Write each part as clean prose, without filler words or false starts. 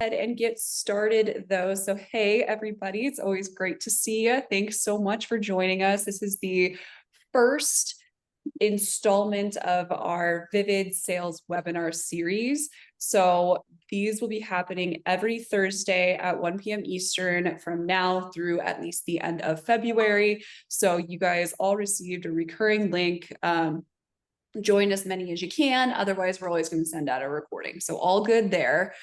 ahead and get started though. So, hey, everybody, it's always great to see you. Thanks so much for joining us. This is the first installment of our Vivid Sales webinar series. So these will be happening every Thursday at 1 p.m. Eastern from now through at least the end of February. So you guys all received a recurring link. Join as many as you can. Otherwise, we're always going to send out a recording. So all good there.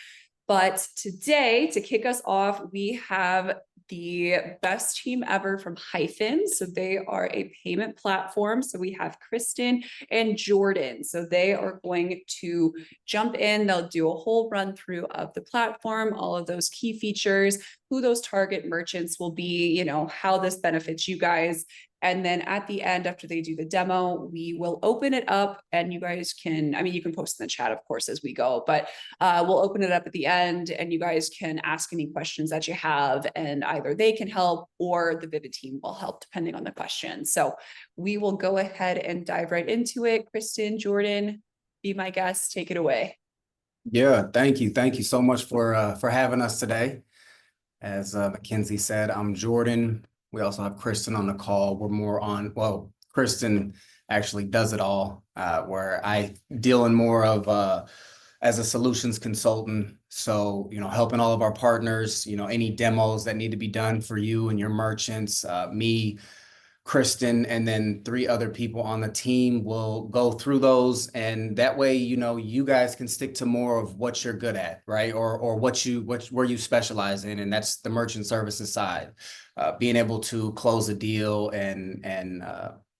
But today, to kick us off, we have the best team ever from Hyfin. So they are a payment platform. So we have Kristen and Jordan. So they are going to jump in. They'll do a whole run through of the platform, all of those key features, who those target merchants will be, how this benefits you guys. And then at the end, after they do the demo, we will open it up and you guys can, you can post in the chat, of course, as we go, but we'll open it up at the end and you guys can ask any questions that you have and either they can help or the Vivid team will help depending on the question. So we will go ahead and dive right into it. Kristen, Jordan, be my guest, take it away. Yeah, thank you. Thank you so much for having us today. As Mackenzie said, I'm Jordan. We also have Kristen on the call. We're more on, well, Kristen actually does it all, where I deal in more of as a solutions consultant. So, helping all of our partners, any demos that need to be done for you and your merchants, me, Kristen, and then 3 other people on the team will go through those. And that way, you guys can stick to more of what you're good at, right? Or where you specialize in. And that's the merchant services side, being able to close a deal and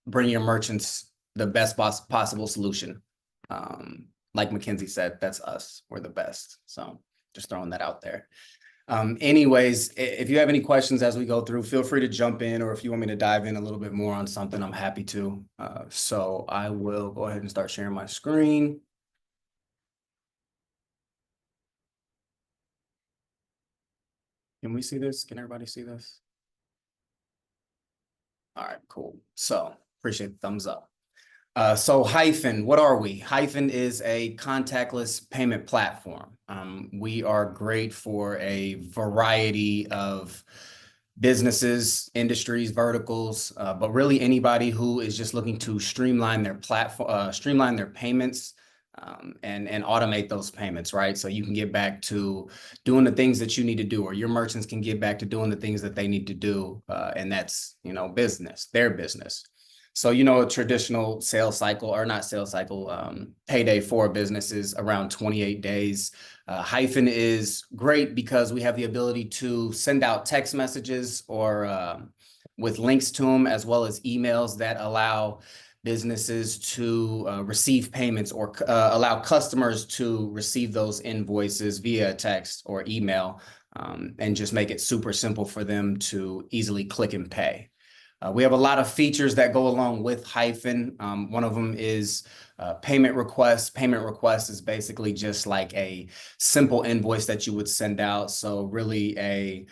bring your merchants the best possible solution. Like Mackenzie said, that's us. We're the best. So just throwing that out there. Anyways, if you have any questions as we go through, feel free to jump in, or if you want me to dive in a little bit more on something, I'm happy to. So I will go ahead and start sharing my screen. Can we see this? Can everybody see this? All right, cool. So appreciate the thumbs up. So Hyfin, what are we? Hyfin is a contactless payment platform. We are great for a variety of businesses, industries, verticals, but really anybody who is just looking to streamline their platform, streamline their payments, and automate those payments, right? So you can get back to doing the things that you need to do, or your merchants can get back to doing the things that they need to do, and that's, business, their business. So, a traditional sales cycle, or not sales cycle, payday for businesses around 28 days. Hyfin is great because we have the ability to send out text messages or with links to them, as well as emails that allow businesses to receive payments, or allow customers to receive those invoices via text or email, and just make it super simple for them to easily click and pay. We have a lot of features that go along with Hyfin. One of them is payment requests. Payment requests is basically just like a simple invoice that you would send out. So really a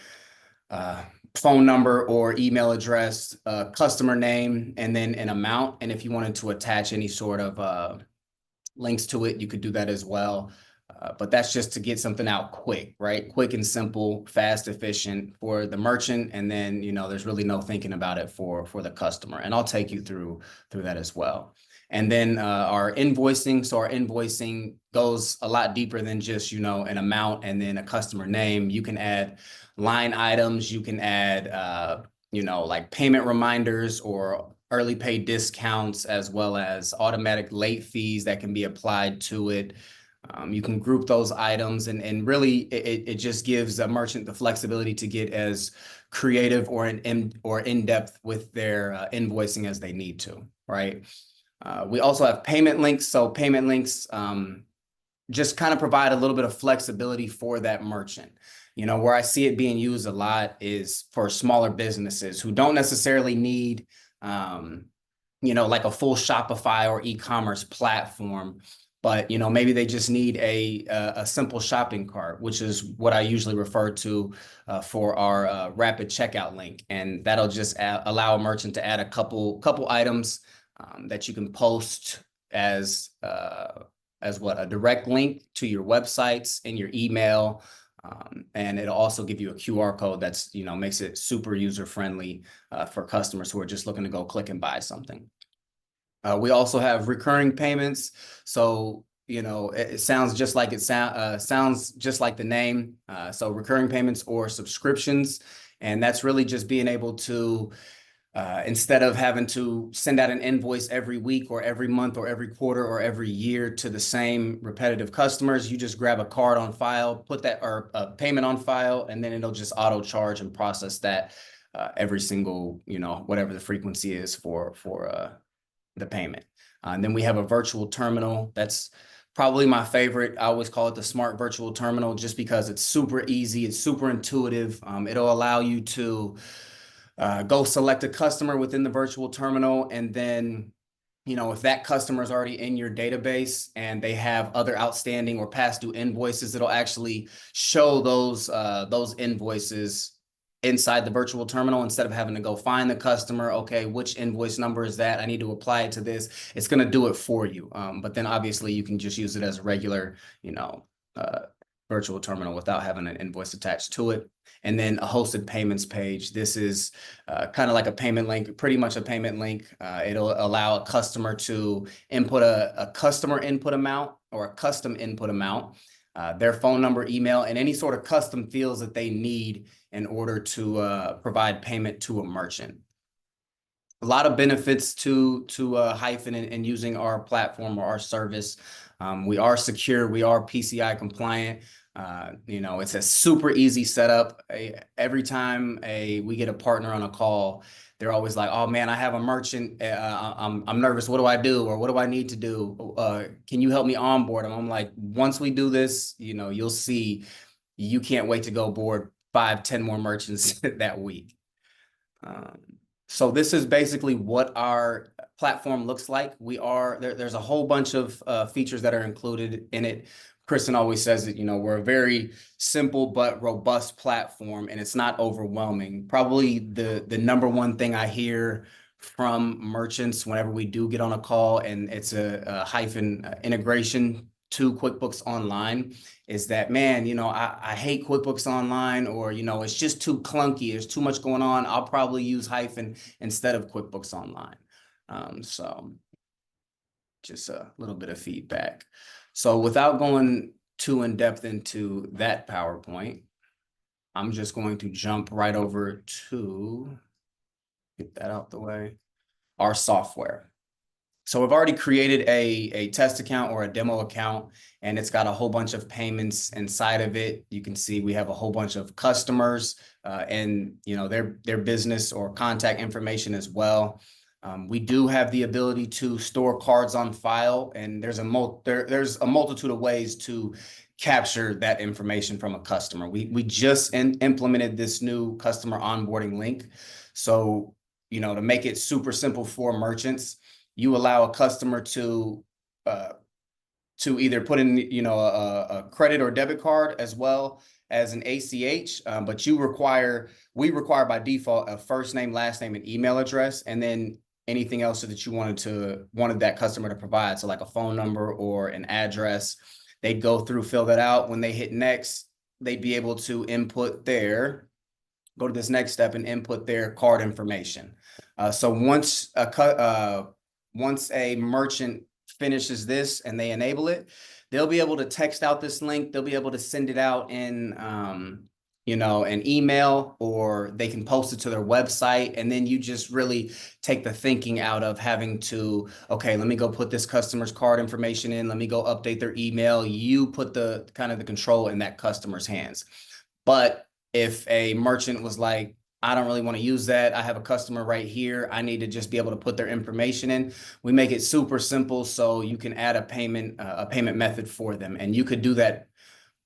phone number or email address, customer name, and then an amount. And if you wanted to attach any sort of links to it, you could do that as well. But that's just to get something out quick, right? Quick and simple, fast, efficient for the merchant. And then, there's really no thinking about it for the customer. And I'll take you through that as well. And then our invoicing. So our invoicing goes a lot deeper than just, an amount and then a customer name. You can add line items. You can add, like payment reminders or early pay discounts, as well as automatic late fees that can be applied to it. You can group those items, and really it just gives a merchant the flexibility to get as creative or in-depth with their invoicing as they need to, right? We also have payment links. So payment links just kind of provide a little bit of flexibility for that merchant. Where I see it being used a lot is for smaller businesses who don't necessarily need, like a full Shopify or e-commerce platform. But, maybe they just need a simple shopping cart, which is what I usually refer to for our rapid checkout link. And that'll just allow a merchant to add a couple items that you can post as a direct link to your websites and your email, And it'll also give you a QR code that's, makes it super user friendly for customers who are just looking to go click and buy something. We also have recurring payments. So, it sounds just like sounds just like the name. So recurring payments or subscriptions. And that's really just being able to, instead of having to send out an invoice every week or every month or every quarter or every year to the same repetitive customers, you just grab a card on file, put that or a payment on file, and then it'll just auto charge and process that every single, whatever the frequency is for the payment. And then we have a virtual terminal. That's probably my favorite. I always call it the smart virtual terminal just because it's super easy. It's super intuitive. It'll allow you to go select a customer within the virtual terminal. And then, if that customer is already in your database and they have other outstanding or past due invoices, it'll actually show those invoices inside the virtual terminal instead of having to go find the customer. Okay, which invoice number is that? I need to apply it to this. It's going to do it for you. But then obviously you can just use it as a regular, virtual terminal without having an invoice attached to it. And then a hosted payments page. This is kind of like a payment link, pretty much a payment link. It'll allow a customer to input a customer input amount or a custom input amount, their phone number, email, and any sort of custom fields that they need in order to provide payment to a merchant. A lot of benefits to Hyfin and using our platform or our service. We are secure. We are PCI compliant. It's a super easy setup. Every time we get a partner on a call, they're always like, "Oh man, I have a merchant. I'm nervous. What do I do? Or what do I need to do? Can you help me onboard them?" I'm like, once we do this, you'll see. You can't wait to go board 5, 10 more merchants that week. So this is basically what our platform looks like. There's a whole bunch of features that are included in it. Kristen always says that, we're a very simple but robust platform, and it's not overwhelming. Probably the number one thing I hear from merchants whenever we do get on a call, and it's a Hyfin integration to QuickBooks Online, is that, man, I hate QuickBooks Online, or, it's just too clunky. There's too much going on. I'll probably use Hyfin instead of QuickBooks Online. So just a little bit of feedback. So without going too in depth into that PowerPoint, I'm just going to jump right over to, get that out the way, our software. So we've already created a test account or a demo account, and it's got a whole bunch of payments inside of it. You can see we have a whole bunch of customers and their business or contact information as well. We do have the ability to store cards on file, and there's a multitude of ways to capture that information from a customer. We just implemented this new customer onboarding link. So, to make it super simple for merchants, you allow a customer to either put in, a credit or debit card as well as an ACH, but we require by default a first name, last name, and email address, and then anything else that you wanted that customer to provide. So like a phone number or an address. They'd go through, fill that out. When they hit next, they'd be able to go to this next step and input their card information. So once a merchant finishes this and they enable it, they'll be able to text out this link. They'll be able to send it out in, an email, or they can post it to their website. And then you just really take the thinking out of having to, okay, let me go put this customer's card information in. Let me go update their email. You put the kind of the control in that customer's hands. But if a merchant was like, I don't really want to use that, I have a customer right here, I need to just be able to put their information in, we make it super simple so you can add a payment method for them. And you could do that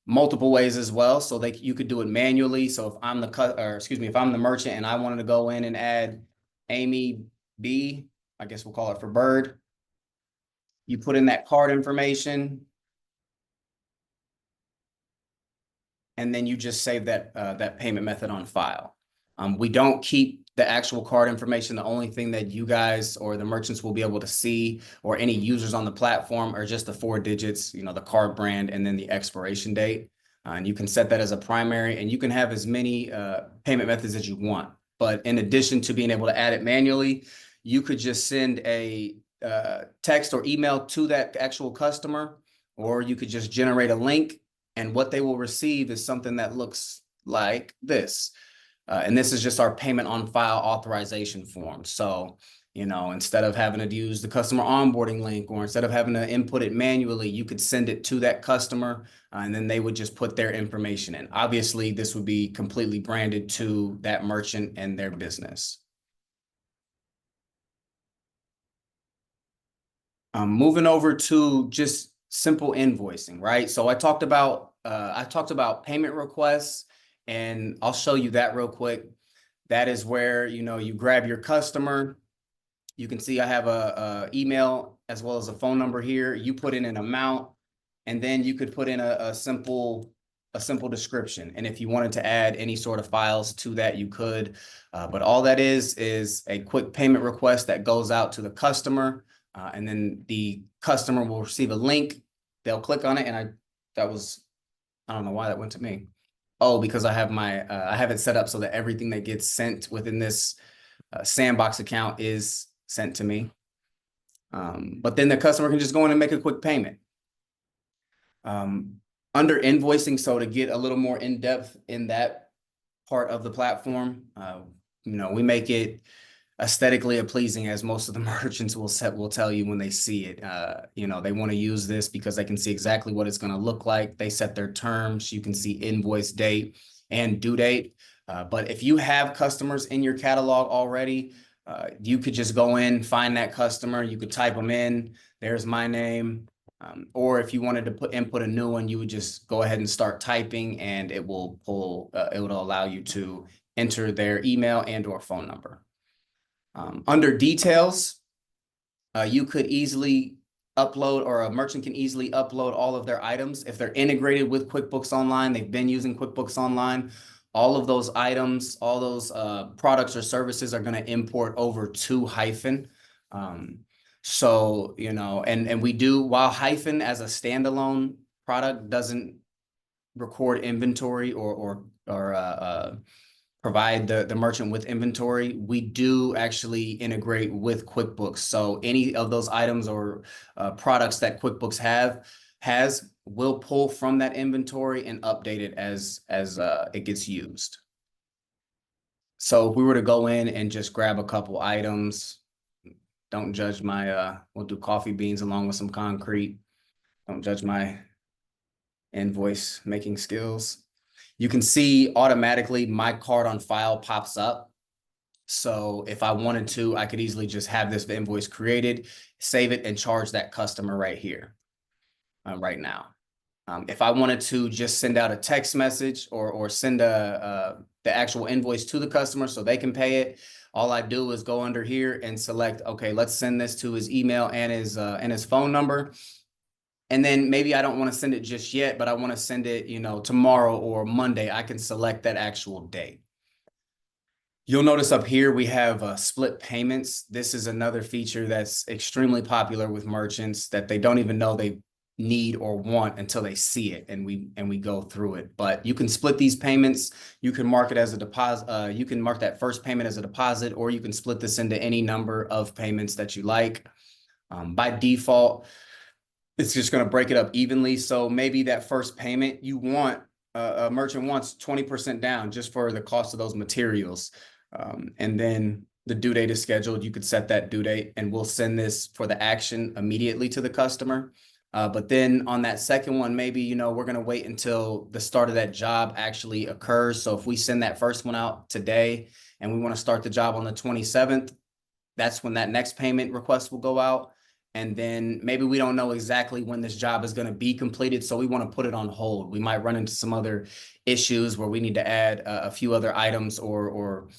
multiple ways as well. So you could do it manually. So if I'm if I'm the merchant and I wanted to go in and add Amy B, I guess we'll call it for Bird, you put in that card information, and then you just save that payment method on file. We don't keep the actual card information. The only thing that you guys or the merchants will be able to see, or any users on the platform, are just the 4 digits, the card brand, and then the expiration date. And you can set that as a primary, and you can have as many payment methods as you want. But in addition to being able to add it manually, you could just send a text or email to that actual customer, or you could just generate a link, and what they will receive is something that looks like this. And this is just our payment on file authorization form. So, instead of having to use the customer onboarding link, or instead of having to input it manually, you could send it to that customer, and then they would just put their information in. Obviously, this would be completely branded to that merchant and their business. Moving over to just simple invoicing, right? So I talked about payment requests, and I'll show you that real quick. That is where, you grab your customer. You can see I have a email as well as a phone number here. You put in an amount, and then you could put in a simple description. And if you wanted to add any sort of files to that, you could. But all that is a quick payment request that goes out to the customer. And then the customer will receive a link. They'll click on it, and I don't know why that went to me. Oh, because I have I have it set up so that everything that gets sent within this Sandbox account is sent to me. But then the customer can just go in and make a quick payment. Under invoicing, so to get a little more in depth in that part of the platform, we make it aesthetically pleasing, as most of the merchants will tell you when they see it. They want to use this because they can see exactly what it's going to look like. They set their terms. You can see invoice date and due date. But if you have customers in your catalog already, you could just go in, find that customer. You could type them in. There's my name. Or if you wanted to input a new one, you would just go ahead and start typing, and it will pull. It will allow you to enter their email and or phone number. Under details, you could easily upload, or a merchant can easily upload all of their items. If they're integrated with QuickBooks Online, they've been using QuickBooks Online, all of those items, all those products or services are going to import over to Hyfin. So, and we do, while Hyfin as a standalone product doesn't record inventory or provide the merchant with inventory, we do actually integrate with QuickBooks. So any of those items or products that QuickBooks has will pull from that inventory and update it as it gets used. So if we were to go in and just grab a couple items, don't judge we'll do coffee beans along with some concrete. Don't judge my invoice making skills. You can see automatically my card on file pops up. So if I wanted to, I could easily just have this invoice created, save it, and charge that customer right here, right now. If I wanted to just send out a text message or send the actual invoice to the customer so they can pay it, all I do is go under here and select, okay, let's send this to his email and his phone number. And then maybe I don't want to send it just yet, but I want to send it, tomorrow or Monday. I can select that actual date. You'll notice up here we have split payments. This is another feature that's extremely popular with merchants that they don't even know they need or want until they see it, and we go through it. But you can split these payments. You can mark it as a deposit. You can mark that first payment as a deposit, or you can split this into any number of payments that you like. By default, it's just going to break it up evenly. So maybe that first payment a merchant wants 20% down just for the cost of those materials. And then the due date is scheduled. You could set that due date, and we'll send this for the action immediately to the customer. But then on that second one, maybe, we're going to wait until the start of that job actually occurs. So if we send that first one out today and we want to start the job on the 27th, that's when that next payment request will go out. And then maybe we don't know exactly when this job is going to be completed, so we want to put it on hold. We might run into some other issues where we need to add a few other items or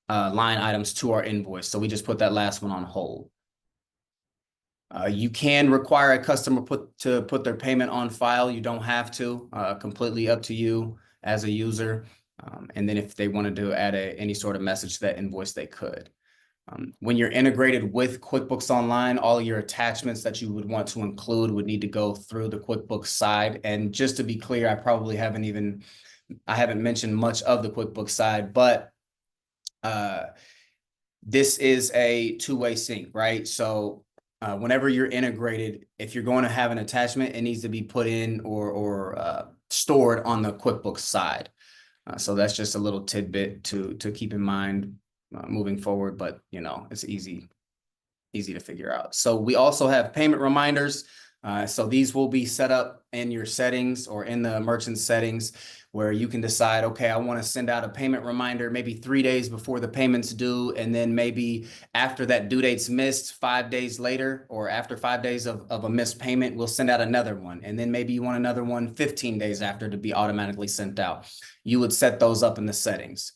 line items to our invoice. So we just put that last one on hold. You can require a customer to put their payment on file. You don't have to. Completely up to you as a user. And then if they wanted to add any sort of message to that invoice, they could. When you're integrated with QuickBooks Online, all of your attachments that you would want to include would need to go through the QuickBooks side. And just to be clear, I haven't mentioned much of the QuickBooks side, but this is a two-way sync, right? So whenever you're integrated, if you're going to have an attachment, it needs to be put in or stored on the QuickBooks side. So that's just a little tidbit to keep in mind moving forward, but it's easy to figure out. So we also have payment reminders. So these will be set up in your settings or in the merchant settings where you can decide, okay, I want to send out a payment reminder maybe 3 days before the payment's due. And then maybe after that due date's missed 5 days later, or after 5 days of a missed payment, we'll send out another one. And then maybe you want another one 15 days after to be automatically sent out. You would set those up in the settings.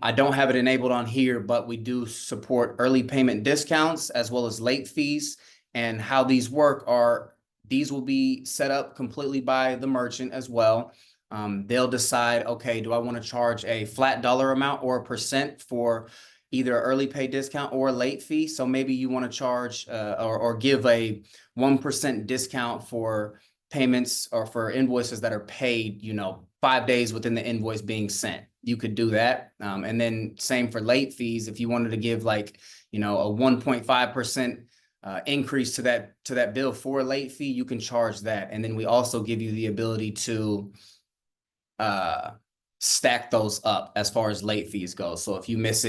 I don't have it enabled on here, but we do support early payment discounts as well as late fees. And how these work are, these will be set up completely by the merchant as well. They'll decide, okay, do I want to charge a flat dollar amount or a percent for either early pay discount or a late fee? So maybe you want to charge or give a 1% discount for payments or for invoices that are paid, 5 days within the invoice being sent. You could do that. And then same for late fees. If you wanted to give like, a 1.5% increase to that bill for a late fee, you can charge that. And then we also give you the ability to stack those up as far as late fees go. So if you miss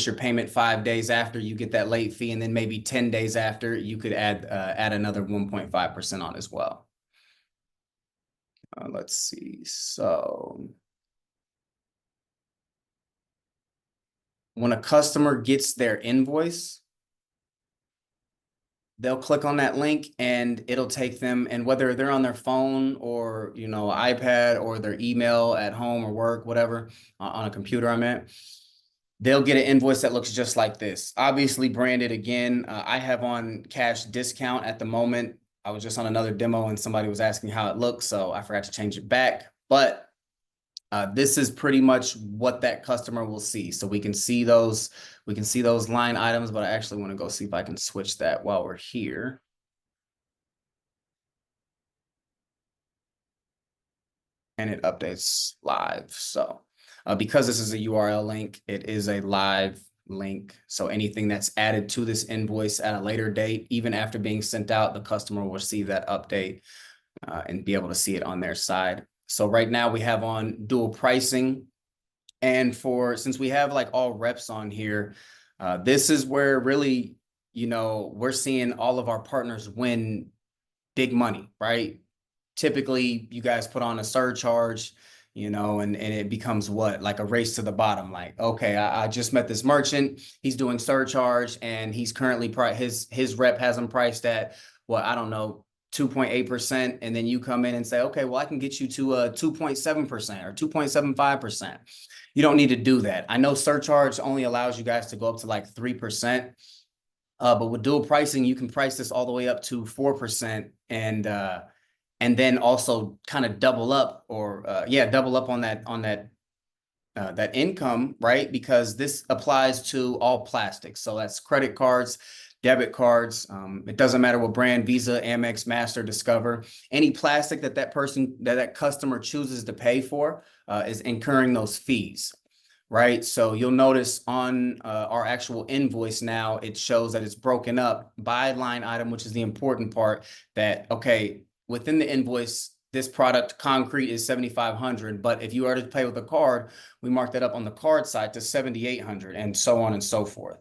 your payment 5 days after, you get that late fee, and then maybe 10 days after, you could add another 1.5% on as well. Let's see. So when a customer gets their invoice, they'll click on that link and it'll take them, and whether they're on their phone or, iPad or their email at home or work, whatever, on a computer, they'll get an invoice that looks just like this. Obviously branded again. I have on cash discount at the moment. I was just on another demo and somebody was asking how it looks, so I forgot to change it back. But this is pretty much what that customer will see. So we can see those line items, but I actually want to go see if I can switch that while we're here. And it updates live. So because this is a URL link, it is a live link. So anything that's added to this invoice at a later date, even after being sent out, the customer will receive that update and be able to see it on their side. So right now we have on dual pricing. And since we have like all reps on here, this is where really, we're seeing all of our partners win big money, right? Typically you guys put on a surcharge, and it becomes what, like a race to the bottom. Like, okay, I just met this merchant, he's doing surcharge and he's currently his rep has him priced at what, I don't know, 2.8%. And then you come in and say, okay, well, I can get you to a 2.7% or 2.75%. You don't need to do that. I know surcharge only allows you guys to go up to like 3%. But with dual pricing, you can price this all the way up to 4%. And then also kind of double up double up on that income, right? Because this applies to all plastics. So that's credit cards, debit cards. It doesn't matter what brand, Visa, Amex, Master, Discover, any plastic that customer chooses to pay for is incurring those fees, right? So you'll notice on our actual invoice now, it shows that it's broken up by line item, which is the important part, that, okay, within the invoice, this product concrete is $7,500, but if you are to pay with a card, we mark that up on the card side to $7,800, and so on and so forth.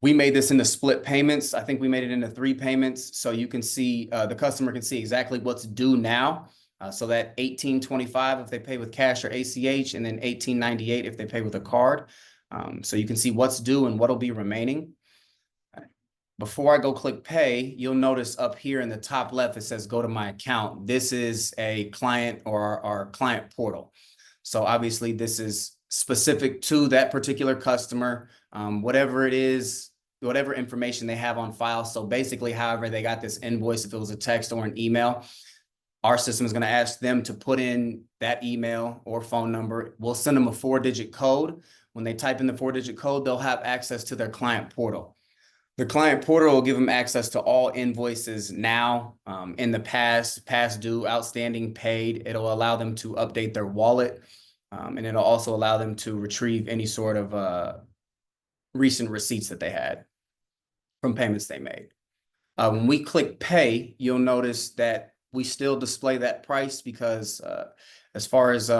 We made this into split payments. I think we made it into 3 payments. So you can see, the customer can see exactly what's due now. So that $1,825 if they pay with cash or ACH, and then $1,898 if they pay with a card. So you can see what's due and what'll be remaining. Before I go click pay, you'll notice up here in the top left, it says go to my account. This is a client or our client portal. So obviously this is specific to that particular customer, whatever it is, whatever information they have on file. So basically, however they got this invoice, if it was a text or an email, our system is going to ask them to put in that email or phone number. We'll send them a 4-digit code. when they type in the 4-digit code, they'll have access to their client portal. The client portal will give them access to all invoices now, in the past due, outstanding, paid. It'll allow them to update their wallet, and it'll also allow them to retrieve any sort of recent receipts that they had from payments they made. When we click pay, you'll notice that we still display that price because as far as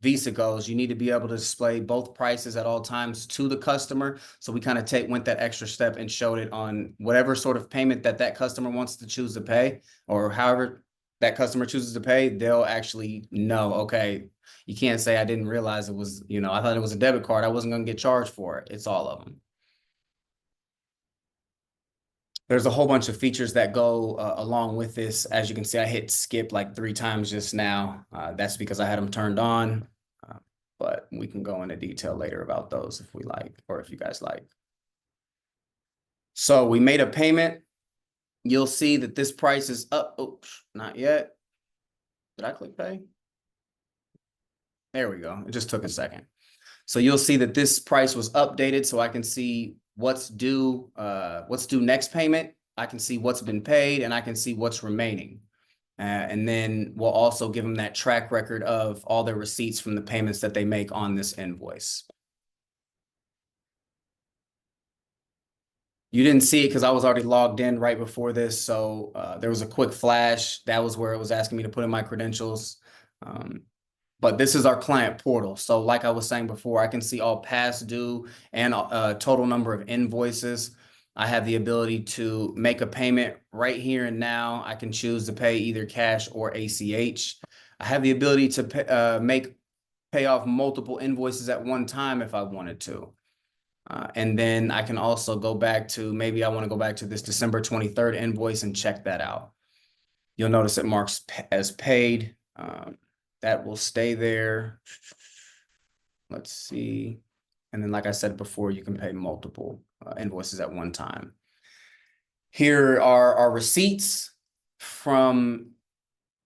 Visa goes, you need to be able to display both prices at all times to the customer. So we kind of went that extra step and showed it on whatever sort of payment that customer wants to choose to pay, or however that customer chooses to pay, they'll actually know, okay, you can't say I didn't realize it was, I thought it was a debit card. I wasn't going to get charged for it. It's all of them. There's a whole bunch of features that go along with this. As you can see, I hit skip like 3 times just now. That's because I had them turned on, but we can go into detail later about those if we like, or if you guys like. So we made a payment. You'll see that this price is up. Oops, not yet. Did I click pay? There we go. It just took a second. So you'll see that this price was updated, so I can see what's due next payment. I can see what's been paid, and I can see what's remaining. And then we'll also give them that track record of all their receipts from the payments that they make on this invoice. You didn't see it because I was already logged in right before this. So there was a quick flash. That was where it was asking me to put in my credentials. But this is our client portal. So like I was saying before, I can see all past due and total number of invoices. I have the ability to make a payment right here and now. I can choose to pay either cash or ACH. I have the ability to pay off multiple invoices at one time if I wanted to. And then I can also go back to, maybe I want to go back to this December 23rd invoice and check that out. You'll notice it marks as paid. That will stay there. Let's see. And then, like I said before, you can pay multiple invoices at one time. Here are our receipts from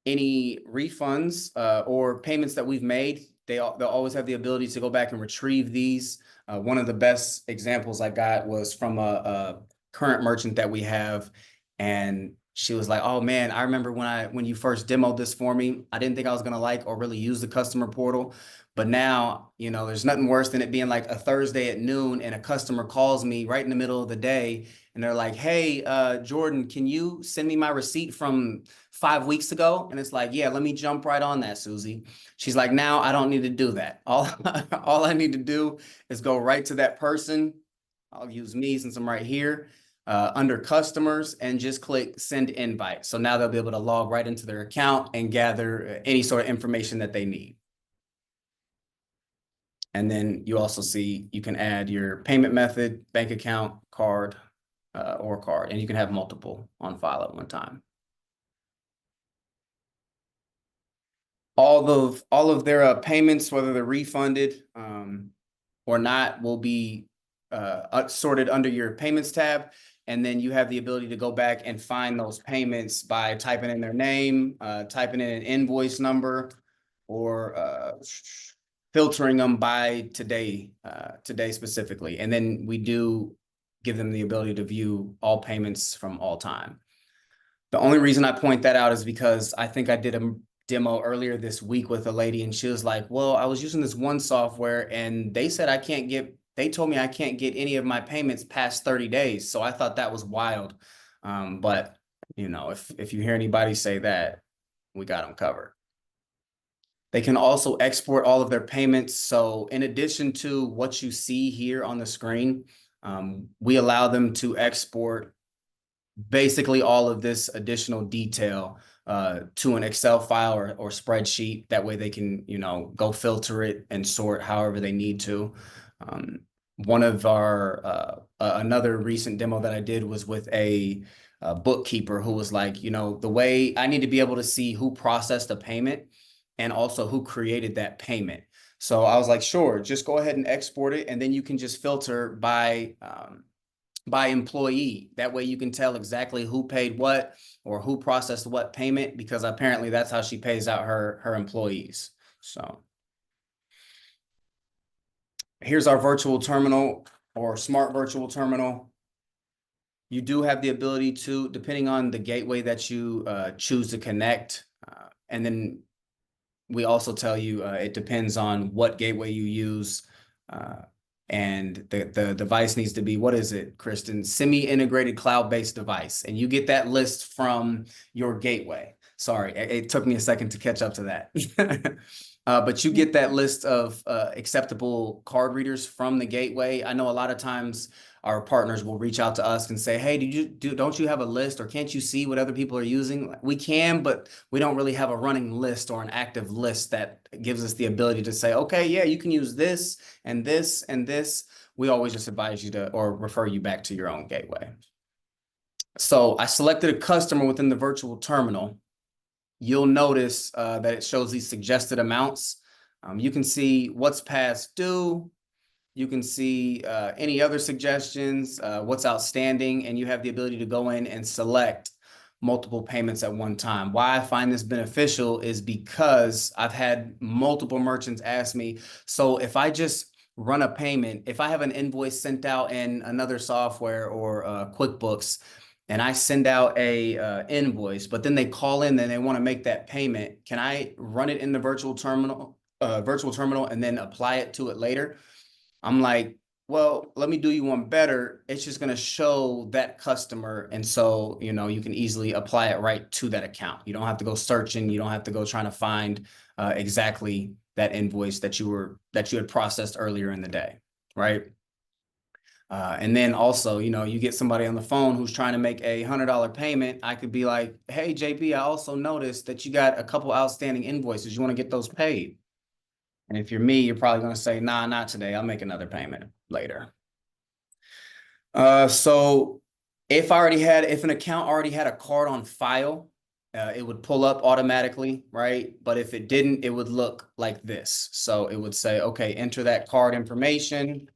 any refunds or payments that we've made. They'll always have the ability to go back and retrieve these. One of the best examples I got was from a current merchant that we have, and she was like, oh man, I remember when you first demoed this for me, I didn't think I was going to like or really use the customer portal. But now, there's nothing worse than it being like a Thursday at noon and a customer calls me right in the middle of the day. And they're like, hey, Jordan, can you send me my receipt from 5 weeks ago? And it's like, yeah, let me jump right on that, Susie. She's like, now I don't need to do that. All I need to do is go right to that person. I'll use me since I'm right here. Under customers, and just click send invite. So now they'll be able to log right into their account and gather any sort of information that they need. And then you also see you can add your payment method, bank account, card, or card, and you can have multiple on file at one time. All of their payments, whether they're refunded or not, will be sorted under your payments tab. And then you have the ability to go back and find those payments by typing in their name, typing in an invoice number, or filtering them by today specifically. And then we do give them the ability to view all payments from all time. The only reason I point that out is because I think I did a demo earlier this week with a lady, and she was like, well, I was using this one software and they said they told me I can't get any of my payments past 30 days. So I thought that was wild. But if you hear anybody say that, we got them covered. They can also export all of their payments. So in addition to what you see here on the screen, we allow them to export basically all of this additional detail to an Excel file or spreadsheet. That way they can, go filter it and sort however they need to. One of our another recent demo that I did was with a bookkeeper who was like, the way I need to be able to see who processed a payment and also who created that payment. So I was like, sure, just go ahead and export it, and then you can just filter by employee. That way you can tell exactly who paid what or who processed what payment, because apparently that's how she pays out her employees. So Here's our virtual terminal or smart virtual terminal. You do have the ability to, depending on the gateway that you choose to connect, and then we also tell you it depends on what gateway you use, and the device needs to be, what is it, Kristen? Semi-integrated cloud-based device, and you get that list from your gateway. Sorry, it took me a second to catch up to that. But you get that list of acceptable card readers from the gateway. I know a lot of times our partners will reach out to us and say, hey, don't you have a list, or can't you see what other people are using? We can, but we don't really have a running list or an active list that gives us the ability to say, okay, yeah, you can use this and this and this. We always just advise you to, or refer you back to your own gateway. So I selected a customer within the virtual terminal. You'll notice that it shows these suggested amounts. You can see what's past due. You can see any other suggestions, what's outstanding, and you have the ability to go in and select multiple payments at one time. Why I find this beneficial is because I've had multiple merchants ask me, so if I just run a payment, if I have an invoice sent out in another software or QuickBooks, and I send out a invoice, but then they call in and they want to make that payment, can I run it in the virtual terminal and then apply it to it later? I'm like, well, let me do you one better. It's just going to show that customer. And so, you know, you can easily apply it right to that account. You don't have to go searching. You don't have to go trying to find exactly that invoice that you had processed earlier in the day, right? And then also, you know, you get somebody on the phone who's trying to make a $100 payment. I could be like, hey, JP, I also noticed that you got a couple outstanding invoices. You want to get those paid? And if you're me, you're probably going to say, nah, not today. I'll make another payment later. So if an account already had a card on file, it would pull up automatically, right? But if it didn't, it would look like this. So it would say, okay, enter that card information.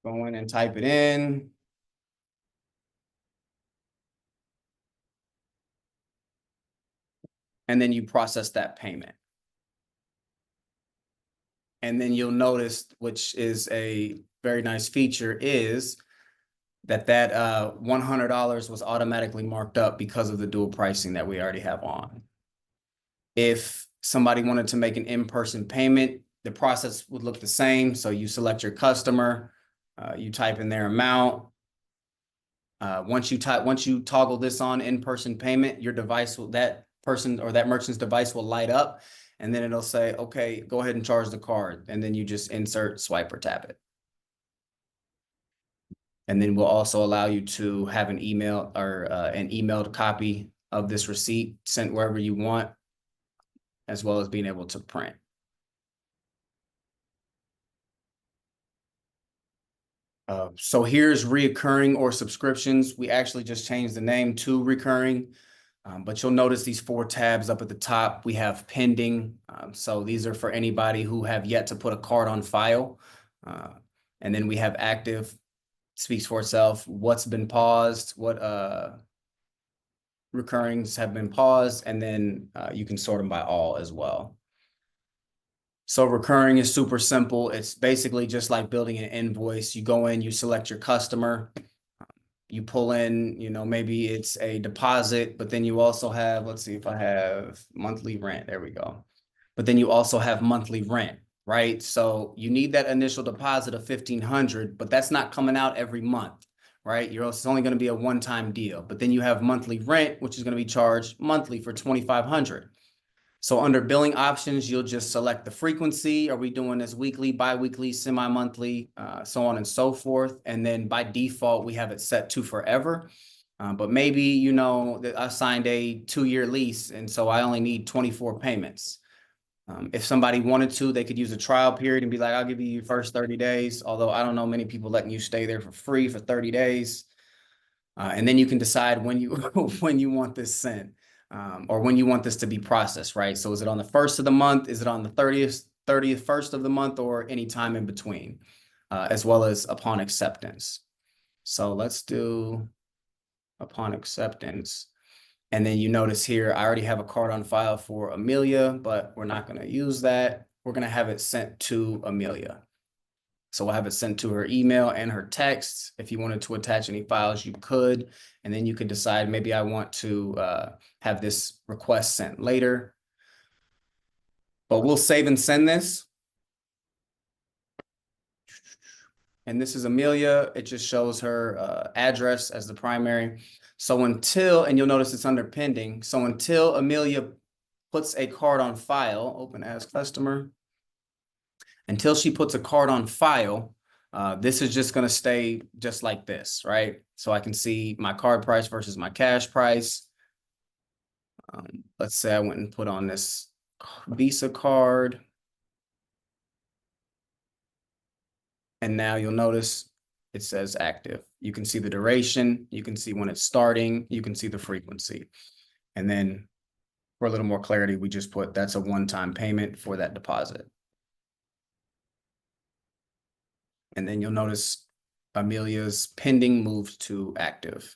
Go in and type it in. And then you process that payment. And then you'll notice, which is a very nice feature, is that $100 was automatically marked up because of the dual pricing that we already have on. If somebody wanted to make an in-person payment, the process would look the same. So you select your customer, you type in their amount. Once you toggle this on in-person payment, your device will, that person or that merchant's device will light up, and then it'll say, okay, go ahead and charge the card. And then you just insert, swipe, or tap it. And then we'll also allow you to have an email or an emailed copy of this receipt sent wherever you want, as well as being able to print. So here's reoccurring or subscriptions. We actually just changed the name to recurring, but you'll notice these 4 tabs up at the top. We have pending. So these are for anybody who have yet to put a card on file. And then we have active, speaks for itself. What's been paused, what recurrings have been paused, and then you can sort them by all as well. So recurring is super simple. It's basically just like building an invoice. You go in, you select your customer, you pull in, you know, maybe it's a deposit, but then you also have, let's see if I have monthly rent. There we go. But then you also have monthly rent, right? So you need that initial deposit of $1,500, but that's not coming out every month, right? It's only going to be a one-time deal. But then you have monthly rent, which is going to be charged monthly for $2,500. So under billing options, you'll just select the frequency. Are we doing this weekly, bi-weekly, semi-monthly, so on and so forth. And then by default, we have it set to forever. But maybe, you know, that I signed a 2-year lease, and so I only need 24 payments. If somebody wanted to, they could use a trial period and be like, I'll give you your first 30 days. Although I don't know many people letting you stay there for free for 30 days. And then you can decide when you when you want this sent. Or when you want this to be processed, right? So is it on the 1st of the month? Is it on the 31st of the month, or any time in between, as well as upon acceptance? So let's do upon acceptance. And then you notice here, I already have a card on file for Amelia, but we're not going to use that. We're going to have it sent to Amelia. So we'll have it sent to her email and her text. If you wanted to attach any files, you could. And then you could decide, maybe I want to have this request sent later. But we'll save and send this. And this is Amelia. It just shows her address as the primary. So until, and you'll notice it's under pending. So until Amelia puts a card on file, open as customer, until she puts a card on file, this is just going to stay just like this, right? So I can see my card price versus my cash price. Let's say I went and put on this Visa card. And now you'll notice it says active. You can see the duration, you can see when it's starting, you can see the frequency. And then for a little more clarity, we just put that's a one-time payment for that deposit. And then you'll notice Amelia's pending moved to active.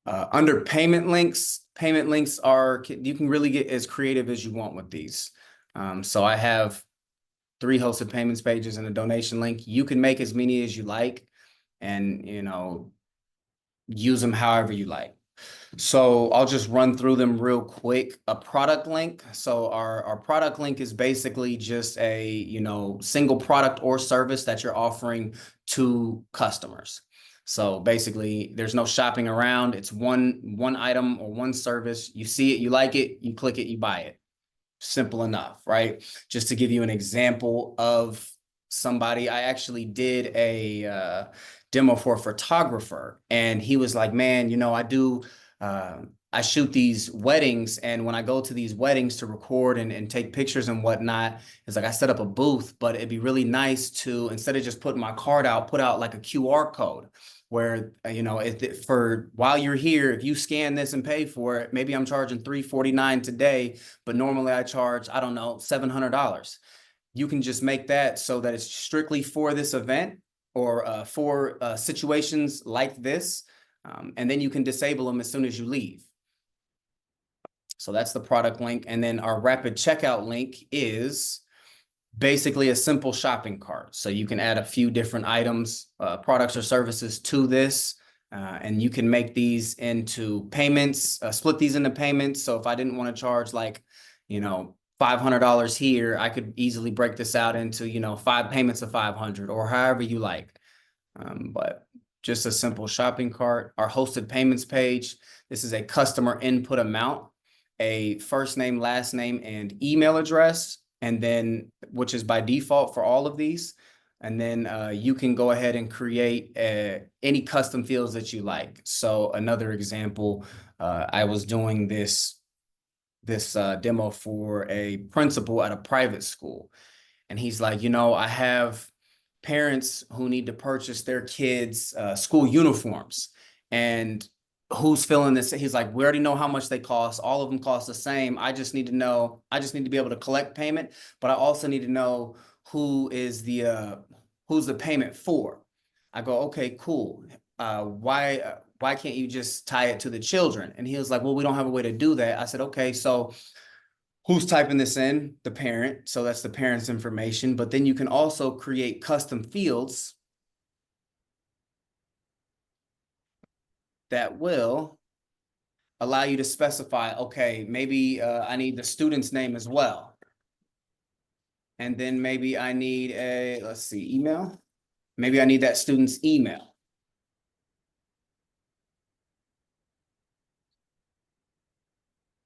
Under payment links are, you can really get as creative as you want with these. So I have 3 hosted payments pages and a donation link. You can make as many as you like and, you know, use them however you like. So I'll just run through them real quick. A product link. So our product link is basically just a, you know, single product or service that you're offering to customers. So basically there's no shopping around. It's one item or one service. You see it, you like it, you click it, you buy it. Simple enough, right? Just to give you an example of somebody, I actually did a demo for a photographer, and he was like, man, you know, I shoot these weddings, and when I go to these weddings to record and take pictures and whatnot, it's like I set up a booth, but it'd be really nice to, instead of just putting my card out, put out like a QR code where, you know, for while you're here, if you scan this and pay for it, maybe I'm charging $349 today, but normally I charge, I don't know, $700. You can just make that so that it's strictly for this event or for situations like this. And then you can disable them as soon as you leave. So that's the product link. And then our rapid checkout link is basically a simple shopping cart. So you can add a few different items, products or services to this, and you can make these into payments, split these into payments. So if I didn't want to charge like, you know, $500 here, I could easily break this out into, you know, 5 payments of 500 or however you like. But just a simple shopping cart. Our hosted payments page, this is a customer input amount, a first name, last name, and email address, and then, which is by default for all of these. And then you can go ahead and create any custom fields that you like. So another example, I was doing this demo for a principal at a private school. And he's like, you know, I have parents who need to purchase their kids' school uniforms. And who's filling this? He's like, we already know how much they cost. All of them cost the same. I just need to know, I just need to be able to collect payment, but I also need to know who's the payment for. I go, okay, cool. Why can't you just tie it to the children? And he was like, well, we don't have a way to do that. I said, okay, so who's typing this in? The parent. So that's the parent's information. But then you can also create custom fields that will allow you to specify, okay, maybe I need the student's name as well. And then maybe I need let's see, email. Maybe I need that student's email.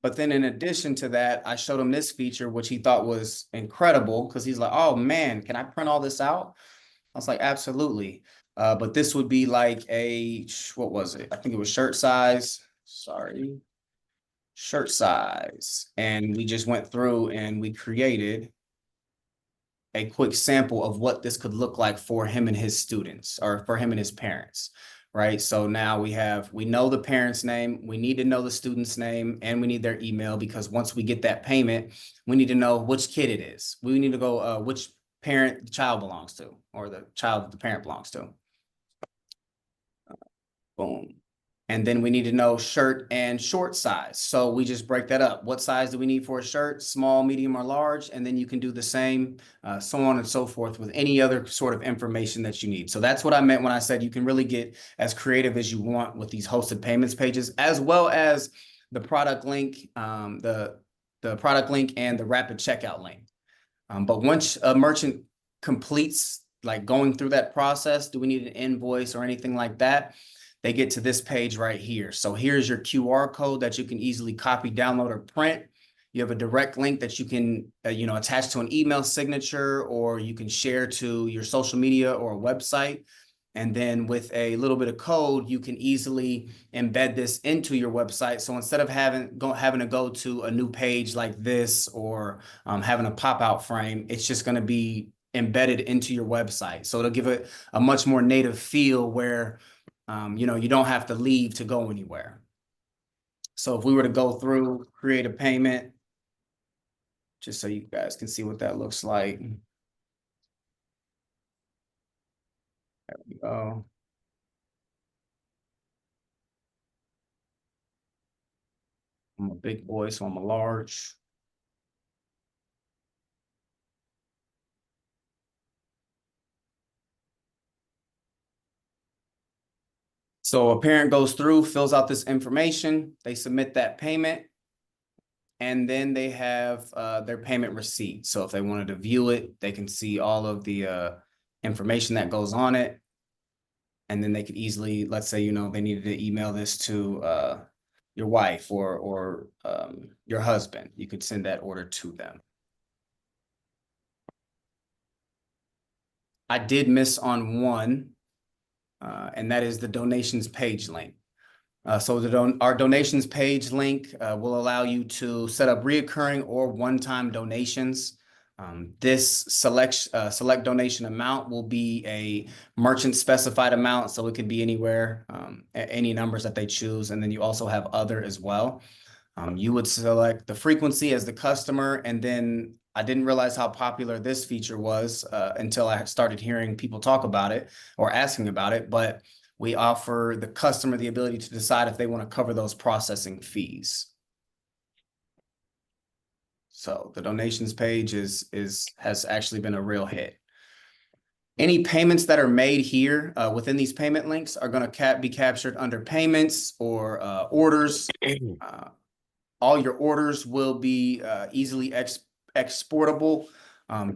But then in addition to that, I showed him this feature, which he thought was incredible because he's like, oh man, can I print all this out? I was like, absolutely. But this would be like what was it? I think it was shirt size. Sorry. Shirt size. And we just went through and we created a quick sample of what this could look like for him and his students or for him and his parents. Right. So now we know the parent's name, we need to know the student's name, and we need their email, because once we get that payment, we need to know which kid it is. We need to go which parent the child belongs to, or the child the parent belongs to. Boom. And then we need to know shirt and short size. So we just break that up. What size do we need for a shirt? Small, medium, or large? And then you can do the same, so on and so forth with any other sort of information that you need. So that's what I meant when I said you can really get as creative as you want with these hosted payments pages, as well as the product link, the product link and the rapid checkout link. But once a merchant completes like going through that process, do we need an invoice or anything like that? They get to this page right here. So here's your QR code that you can easily copy, download, or print. You have a direct link that you can, attach to an email signature, or you can share to your social media or a website. And then with a little bit of code, you can easily embed this into your website. So instead of having to go to a new page like this, or having a pop-out frame, it's just going to be embedded into your website. So it'll give it a much more native feel where you don't have to leave to go anywhere. So if we were to go through, create a payment, just so you guys can see what that looks like. There we go. I'm a big boy, so I'm a large. So a parent goes through, fills out this information, they submit that payment, and then they have their payment receipt. So if they wanted to view it, they can see all of the information that goes on it. And then they could easily, let's say, they needed to email this to your wife or your husband. You could send that order to them. I did miss on one, and that is the donations page link. So our donations page link will allow you to set up reoccurring or one-time donations. This select donation amount will be a merchant specified amount, so it could be anywhere, any numbers that they choose. And then you also have other as well. You would select the frequency as the customer, and then I didn't realize how popular this feature was until I started hearing people talk about it or asking about it, but we offer the customer the ability to decide if they want to cover those processing fees. So the donations page has actually been a real hit. Any payments that are made here within these payment links are going to be captured under payments or orders. All your orders will be easily exportable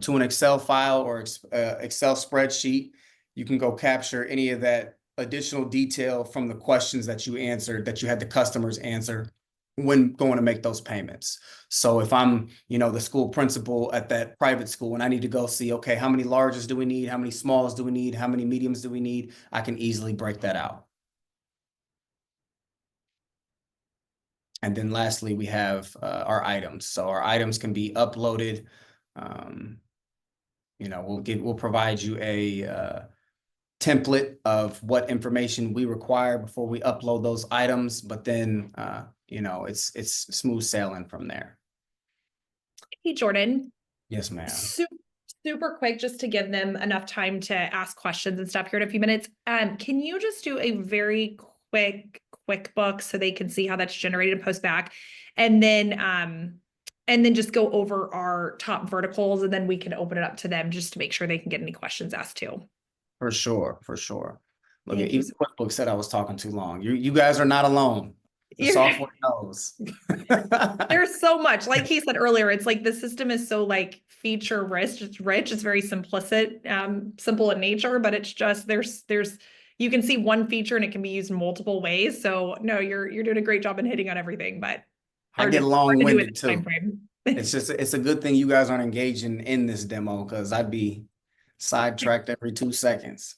to an Excel file or Excel spreadsheet. You can go capture any of that additional detail from the questions that you answered, that you had the customers answer when going to make those payments. So if I'm, the school principal at that private school and I need to go see, okay, how many larges do we need? How many smalls do we need? How many mediums do we need? I can easily break that out. And then lastly, we have our items. So our items can be uploaded. We'll provide you a template of what information we require before we upload those items, but then it's smooth sailing from there. Hey, Jordan. Yes, ma'am. Super quick, just to give them enough time to ask questions and stuff here in a few minutes. Can you just do a very quick QuickBooks so they can see how that's generated and post back, and then just go over our top verticals, and then we can open it up to them just to make sure they can get any questions asked too. For sure. Look, even QuickBooks said I was talking too long. You guys are not alone. The software knows. There's so much, like he said earlier, it's like the system is so like feature rich. It's very simplistic, simple in nature, but it's just there's you can see one feature and it can be used in multiple ways. So no, you're doing a great job in hitting on everything, but I get long-winded too. It's a good thing you guys aren't engaging in this demo, because I'd be sidetracked every 2 seconds.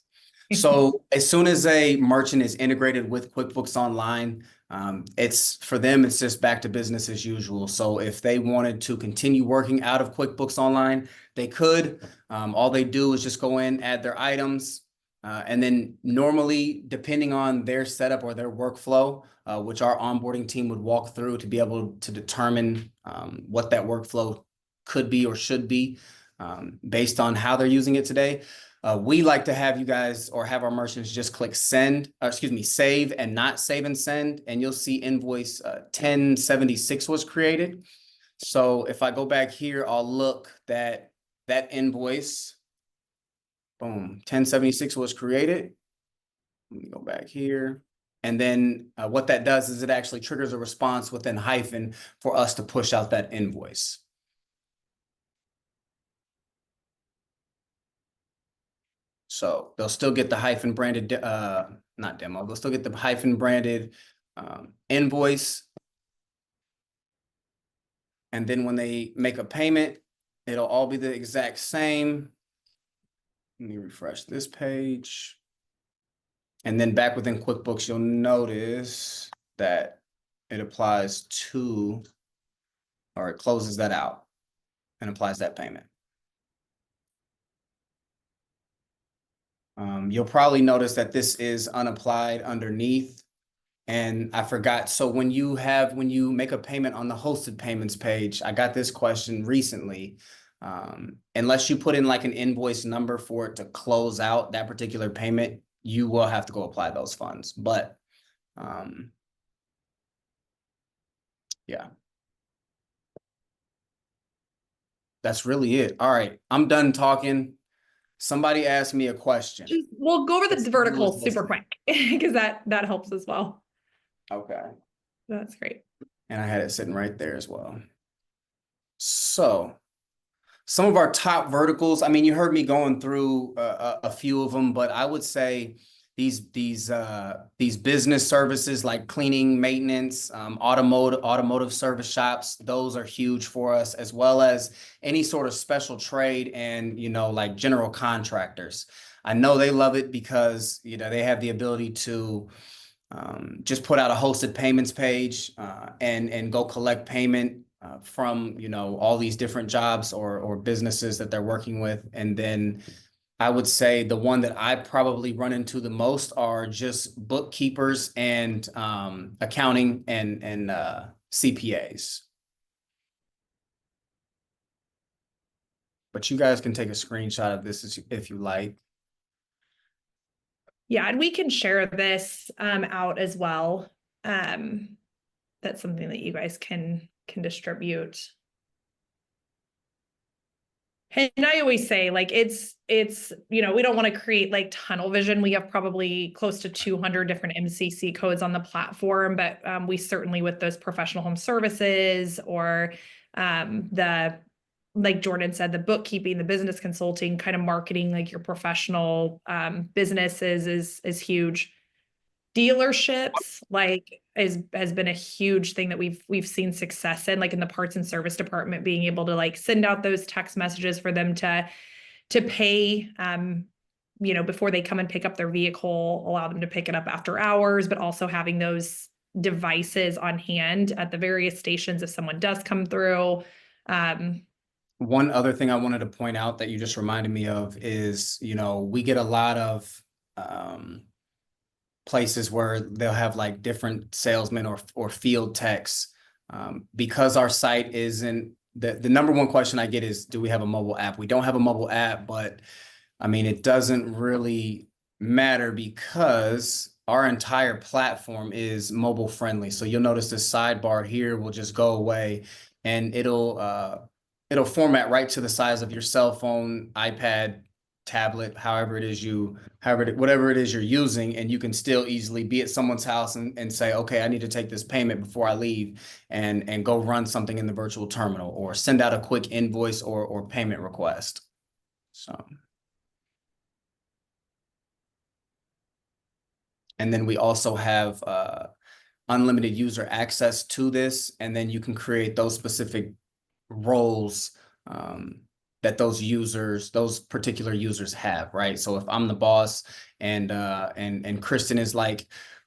So as soon as a merchant is integrated with QuickBooks Online, it's just back to business as usual. So if they wanted to continue working out of QuickBooks Online, they could. All they do is just go in, add their items, and then normally, depending on their setup or their workflow, which our onboarding team would walk through to be able to determine what that workflow could be or should be based on how they're using it today. We like to have you guys or have our merchants just click send, save and not save and send, and you'll see invoice 1076 was created. So if I go back here, I'll look that invoice, boom, 1076 was created. Let me go back here. And then what that does is it actually triggers a response within Hyfin for us to push out that invoice. So they'll still get the Hyfin branded, not demo, they'll still get the Hyfin branded invoice. And then when they make a payment, it'll all be the exact same. Let me refresh this page. And then back within QuickBooks, you'll notice that it applies to, or it closes that out and applies that payment. You'll probably notice that this is unapplied underneath. And I forgot, so when you make a payment on the hosted payments page, I got this question recently. Unless you put in like an invoice number for it to close out that particular payment, you will have to go apply those funds. But yeah. That's really it. All right, I'm done talking. Somebody asked me a question. We'll go over the Let's verticals listen. super quick because that helps as well. Okay. That's great. And I had it sitting right there as well. So some of our top verticals, I mean, you heard me going through a few of them, but I would say these business services like cleaning, maintenance, automotive service shops, those are huge for us, as well as any sort of special trade and, like general contractors. I know they love it because, they have the ability to just put out a hosted payments page and go collect payment from, all these different jobs or businesses that they're working with. And then I would say the one that I probably run into the most are just bookkeepers and accounting and CPAs. But you guys can take a screenshot of this if you like. Yeah, and we can share this out as well. That's something that you guys can distribute. And I always say, like, it's, we don't want to create like tunnel vision. We have probably close to 200 different MCC codes on the platform, but we certainly, with those professional home services or like Jordan said, the bookkeeping, the business consulting, kind of marketing, like your professional businesses is huge. Dealerships has been a huge thing that we've seen success in, like in the parts and service department, being able to like send out those text messages for them to pay before they come and pick up their vehicle, allow them to pick it up after hours, but also having those devices on hand at the various stations if someone does come through. One other thing I wanted to point out that you just reminded me of is, we get a lot of places where they'll have like different salesmen or field techs. Because our site isn't, the number one question I get is, do we have a mobile app? We don't have a mobile app, but I mean, it doesn't really matter because our entire platform is mobile friendly. So you'll notice this sidebar here will just go away and it'll format right to the size of your cell phone, iPad, tablet, whatever it is you're using, and you can still easily be at someone's house and say, okay, I need to take this payment before I leave and go run something in the virtual terminal or send out a quick invoice or payment request. So. And then we also have unlimited user access to this, and then you can create those specific roles that those particular users have, right? So if I'm the boss and Kristen is like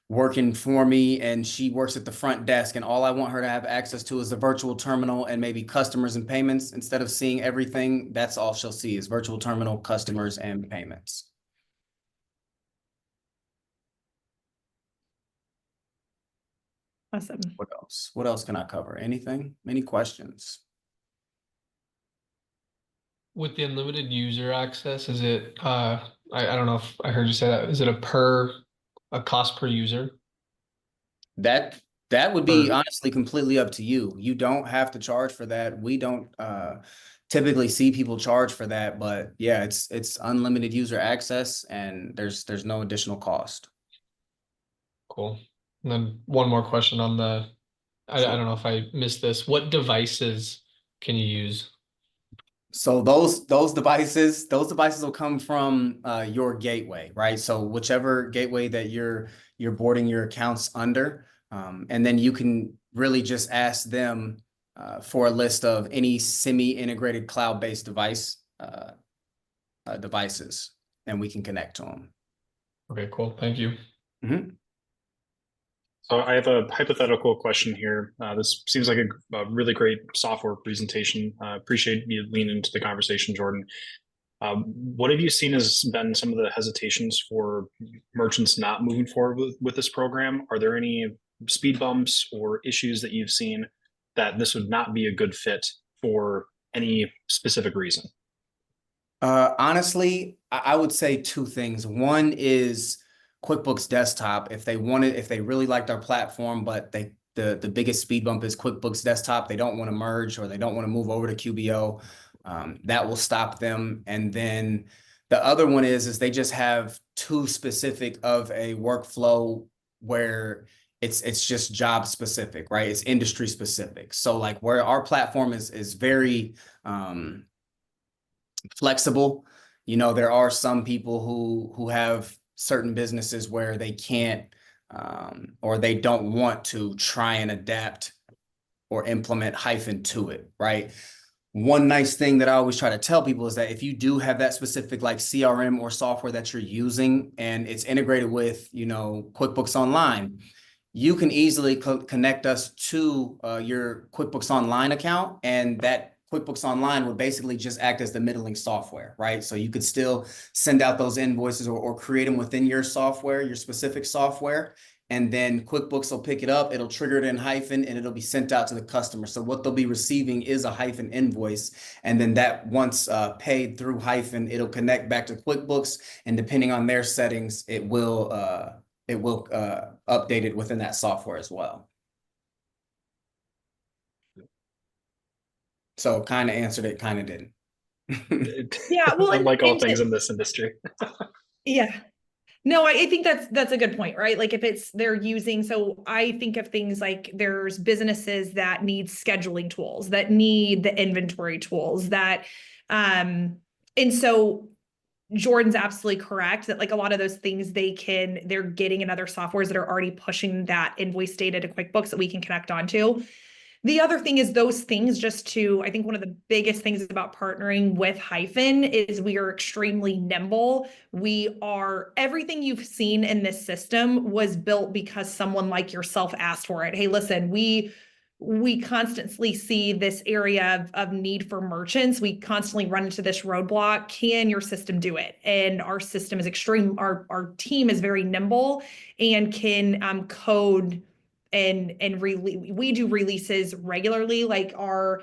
working for me and she works at the front desk and all I want her to have access to is the virtual terminal and maybe customers and payments, instead of seeing everything, that's all she'll see is virtual terminal, customers, and payments. Awesome. What else? What else can I cover? Anything? Any questions? with the unlimited user access, is it, I don't know if I heard you say that, is it a cost per user? That would be Or, honestly completely up to you. You don't have to charge for that. We don't typically see people charge for that, but yeah, it's unlimited user access and there's no additional cost. cool. And then one more question on I Sure. don't know if I missed this. What devices can you use? So those devices will come from your gateway, right? So whichever gateway that you're boarding your accounts under, and then you can really just ask them for a list of any semi-integrated cloud-based devices, and we can connect to them. Okay, cool. Thank you. Mhm. So I have a hypothetical question here. This seems like a really great software presentation. Appreciate you leaning into the conversation, Jordan. What have you seen has been some of the hesitations for merchants not moving forward with this program? Are there any speed bumps or issues that you've seen that this would not be a good fit for any specific reason? Honestly, I would say two things. One is QuickBooks Desktop. If they really liked our platform, but the biggest speed bump is QuickBooks Desktop, they don't want to merge or they don't want to move over to QBO, that will stop them. And then the other one is they just have too specific of a workflow where it's just job specific, right? It's industry specific. So like where our platform is very flexible. You know, there are some people who have certain businesses where they can't or they don't want to try and adapt or implement Hyfin to it, right? One nice thing that I always try to tell people is that if you do have that specific like CRM or software that you're using and it's integrated with, you know, QuickBooks Online, you can easily connect us to your QuickBooks Online account, and that QuickBooks Online would basically just act as the middling software, right? So you could still send out those invoices or create them within your software, your specific software, and then QuickBooks will pick it up, it'll trigger it in Hyfin, and it'll be sent out to the customer. So what they'll be receiving is a Hyfin invoice, and then that once paid through Hyfin, it'll connect back to QuickBooks, and depending on their settings, it will update it within that software as well. So kind of answered it, kind of didn't. Yeah, well, Unlike all and things in this industry. yeah. No, I think that's a good point, right? Like if it's they're using, so I think of things like there's businesses that need scheduling tools, that need the inventory tools, that and so Jordan's absolutely correct that like a lot of those things they're getting in other softwares that are already pushing that invoice data to QuickBooks that we can connect onto. The other thing is those things I think one of the biggest things about partnering with Hyfin is we are extremely nimble. Everything you've seen in this system was built because someone like yourself asked for it. Hey, listen, we constantly see this area of need for merchants. We constantly run into this roadblock. Can your system do it? And our system is our team is very nimble and can code and we do releases regularly, like so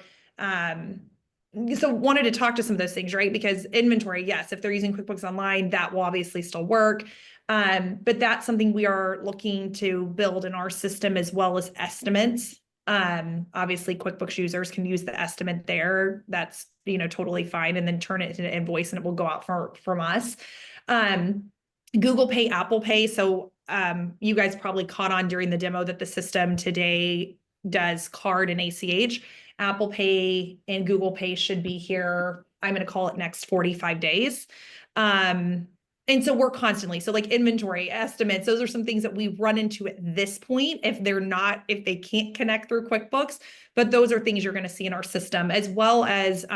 wanted to talk to some of those things, right? Because inventory, yes, if they're using QuickBooks Online, that will obviously still work. But that's something we are looking to build in our system as well as estimates. Obviously QuickBooks users can use the estimate there. That's, totally fine. And then turn it into an invoice and it will go out from us. Google Pay, Apple Pay. So you guys probably caught on during the demo that the system today does card and ACH. Apple Pay and Google Pay should be here. I'm going to call it next 45 days. And so we're constantly, so like inventory estimates, those are some things that we run into at this point if they can't connect through QuickBooks, but those are things you're going to see in our system, as well as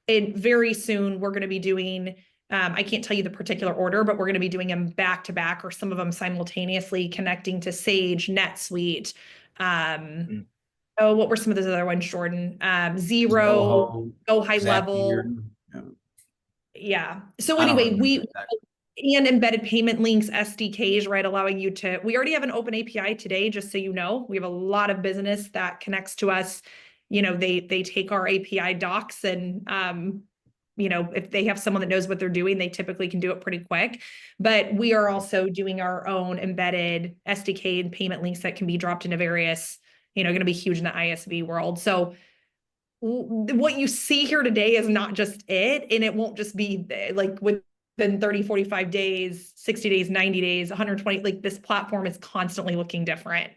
very soon we're going to be doing, I can't tell you the particular order, but we're going to be doing them back to back or some of them simultaneously connecting to Sage, NetSuite. Oh, what were some of those other ones, Jordan? Zero, Go High Level. Yeah. So anyway, and embedded payment links, SDKs, right? Allowing you we already have an open API today, just so you know. We have a lot of business that connects to us. They take our API docs and if they have someone that knows what they're doing, they typically can do it pretty quick. But we are also doing our own embedded SDK and payment links that can be dropped into various, going to be huge in the ISV world. So what you see here today is not just it, and it won't just be like within 30, 45 days, 60 days, 90 days, 120, like this platform is constantly looking different.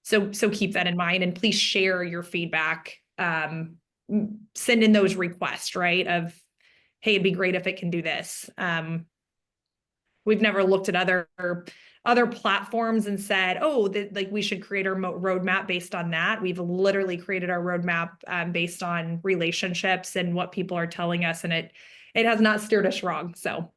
So keep that in mind, and please share your feedback. Send in those requests, right? Of, hey, it'd be great if it can do this. We've never looked at other platforms and said, oh, like we should create our roadmap based on that. We've literally created our roadmap based on relationships and what people are telling us, and it has not steered us wrong. So.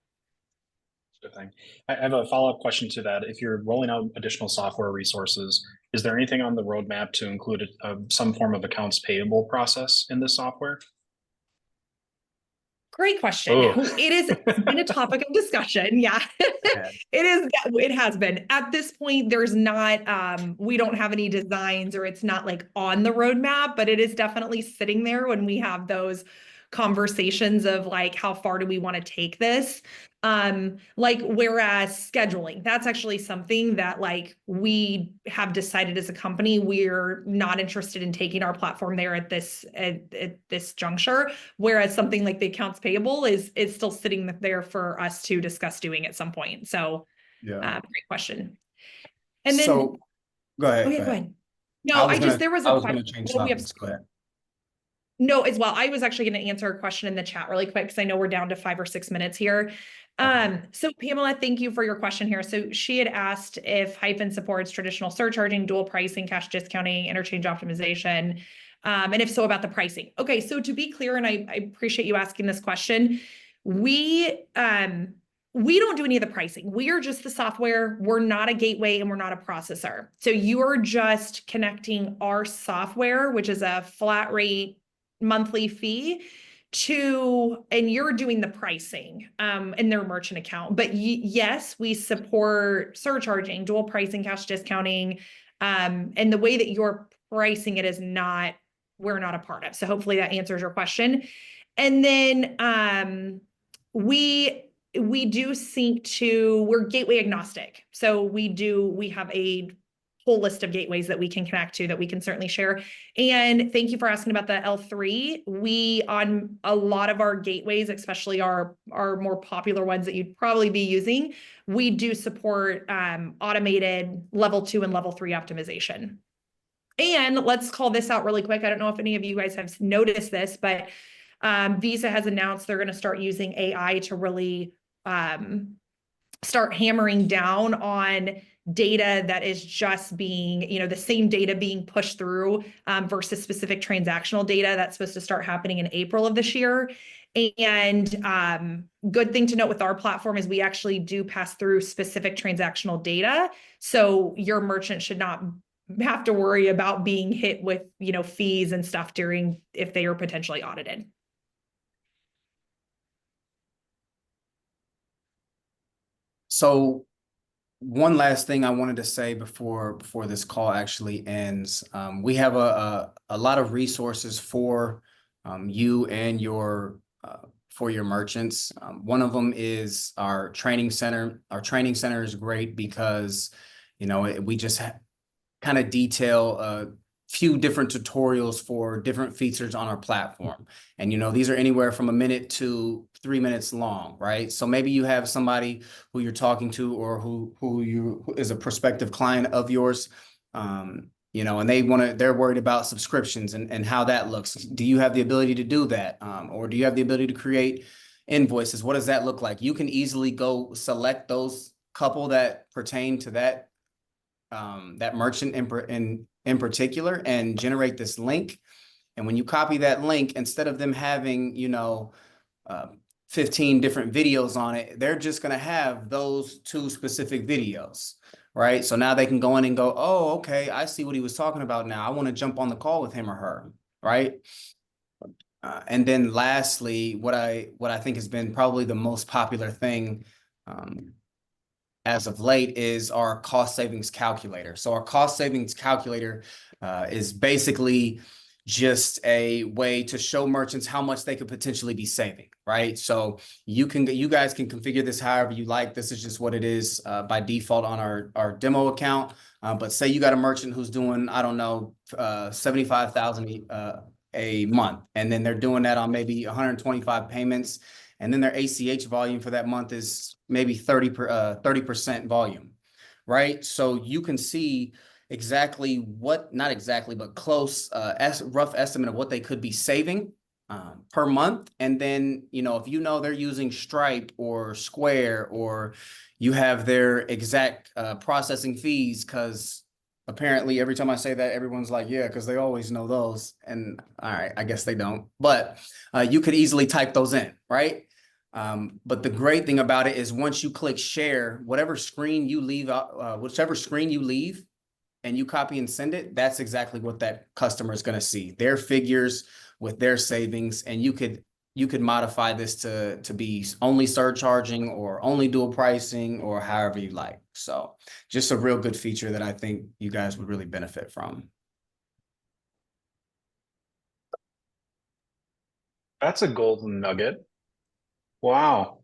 Good thing. I have a follow-up question to that. If you're rolling out additional software resources, is there anything on the roadmap to include some form of accounts payable process in this software? Great question. It's been a topic of discussion. Yeah, it has been. At this point, there's not, we don't have any designs, or it's not like on the roadmap, but it is definitely sitting there when we have those conversations of like, how far do we want to take this? Like, whereas scheduling, that's actually something that like we have decided as a company, we're not interested in taking our platform there at this juncture. Whereas something like the accounts payable is still sitting there for us to discuss doing at some point. So, great question. And then, so go ahead. Go ahead. No, I was going to change topics. Go ahead. No, as well. I was actually going to answer a question in the chat really quick, because I know we're down to 5 or 6 minutes here. So Pamela, thank you for your question here. So she had asked if Hyfin supports traditional surcharging, dual pricing, cash discounting, interchange optimization, and if so, about the pricing. Okay, so to be clear, and I appreciate you asking this question, we don't do any of the pricing. We are just the software. We're not a gateway and we're not a processor. So you are just connecting our software, which is a flat rate monthly fee, and you're doing the pricing in their merchant account. But yes, we support surcharging, dual pricing, cash discounting, and the way that you're pricing it is not, we're not a part of. So hopefully that answers your question. And then we do sync to, we're gateway agnostic. So we have a whole list of gateways that we can connect to that we can certainly share. And thank you for asking about the L3. We, on a lot of our gateways, especially our more popular ones that you'd probably be using, we do support automated level 2 and level 3 optimization. And let's call this out really quick. I don't know if any of you guys have noticed this, but Visa has announced they're going to start using AI to really start hammering down on data that is just being, the same data being pushed through versus specific transactional data. That's supposed to start happening in April of this year. And good thing to note with our platform is we actually do pass through specific transactional data. So your merchant should not have to worry about being hit with, fees and stuff if they are potentially audited. So one last thing I wanted to say before this call actually ends. We have a lot of resources for you and for your merchants. One of them is our training center. Our training center is great because, we just kind of detail a few different tutorials for different features on our platform. And, these are anywhere from a minute to 3 minutes long, right? So maybe you have somebody who you're talking to, or who is a prospective client of yours, and they're worried about subscriptions and how that looks. Do you have the ability to do that? Or do you have the ability to create invoices? What does that look like? You can easily go select those couple that pertain to that merchant in particular, and generate this link. And when you copy that link, instead of them having, 15 different videos on it, they're just going to have those 2 specific videos, right? So now they can go in and go, oh, okay, I see what he was talking about now. I want to jump on the call with him or her, right? And then lastly, what I think has been probably the most popular thing as of late is our cost savings calculator. So our cost savings calculator is basically just a way to show merchants how much they could potentially be saving, right? So you guys can configure this however you like. This is just what it is by default on our demo account. But say you got a merchant who's doing, I don't know, 75,000 a month, and then they're doing that on maybe 125 payments, and then their ACH volume for that month is maybe 30% volume, right? So you can see exactly what, not exactly, but close, rough estimate of what they could be saving per month. And then, you know, if you know they're using Stripe or Square, or you have their exact processing fees, because apparently every time I say that, everyone's like, yeah, because they always know those. And all right, I guess they don't, but you could easily type those in, right? But the great thing about it is once you click share, whatever screen you leave, whichever screen you leave, and you copy and send it, that's exactly what that customer is going to see. Their figures with their savings, and you could modify this to be only surcharging or only dual pricing or however you like. So just a real good feature that I think you guys would really benefit from. That's a golden nugget. Wow.